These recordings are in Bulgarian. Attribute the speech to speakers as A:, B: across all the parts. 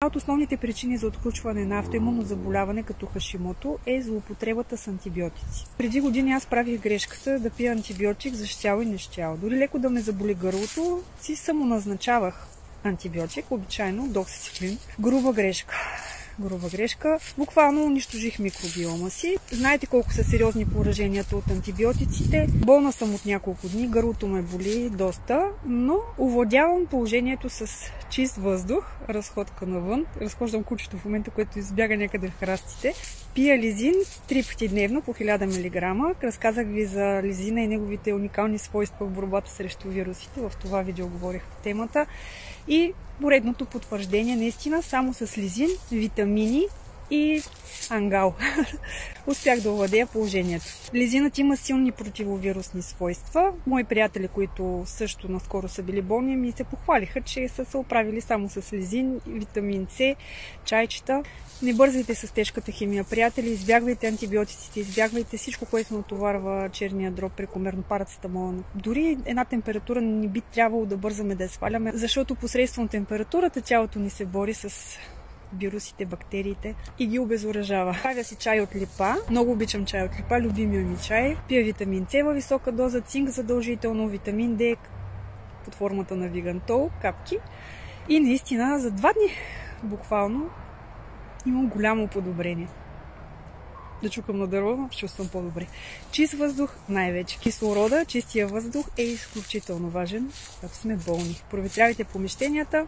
A: От основните причини за отключване на автоимунно заболяване като Хашимото е злоупотребата с антибиотици. Преди години аз правих грешката да пия антибиотик за щяло и нещяло. Дори леко да ме заболи гърлото, си самоназначавах антибиотик, обичайно доксициклин. Груба грешка. Буквално унищожих микробиома си. Знаете колко са сериозни пораженията от антибиотиците. Болна съм от няколко дни, гърлото ме боли доста, но овладявам положението с чист въздух, разходка навън. Разхождам кучето в момента, което избяга някъде в храстите. Пия лизин 3 пъти дневно по 1000 мг. Разказах ви за лизина и неговите уникални свойства в борбата срещу вирусите. В това видео говорих по темата. И поредното потвърждение, наистина, само с лизин, витамини и ангал. Успях да овладея положението. Лизинът има силни противовирусни свойства. Мои приятели, които също наскоро са били болни, ми се похвалиха, че са се оправили само с лизин, витамин С, чайчета. Не бързайте с тежката химия, приятели. Избягвайте антибиотиците, избягвайте всичко, което натоварва черния дроб, прекомерно парацетамол. Дори една температура не би трябвало да бързаме да я сваляме, защото посредством температурата тялото ни се бори с вирусите, бактериите и ги обезоръжава. Правя си чай от липа. Много обичам чай от липа, любимия ми чай. Пия витамин С във висока доза, цинк задължително, витамин Д под формата на вигантол, капки. И наистина за 2 дни буквално имам голямо подобрение. Да чукам на дърво, чувствам по-добре. Чист въздух най-вече. Кислорода, чистия въздух е изключително важен, когато сме болни. Проветрявайте помещенията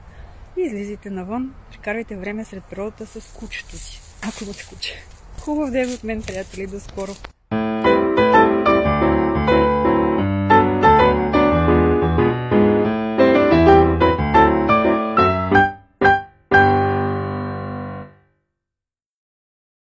A: и излизайте навън. Прекарвайте време сред природата с кучето си. Ако имате куче. Хубав ден от мен, приятели. До скоро!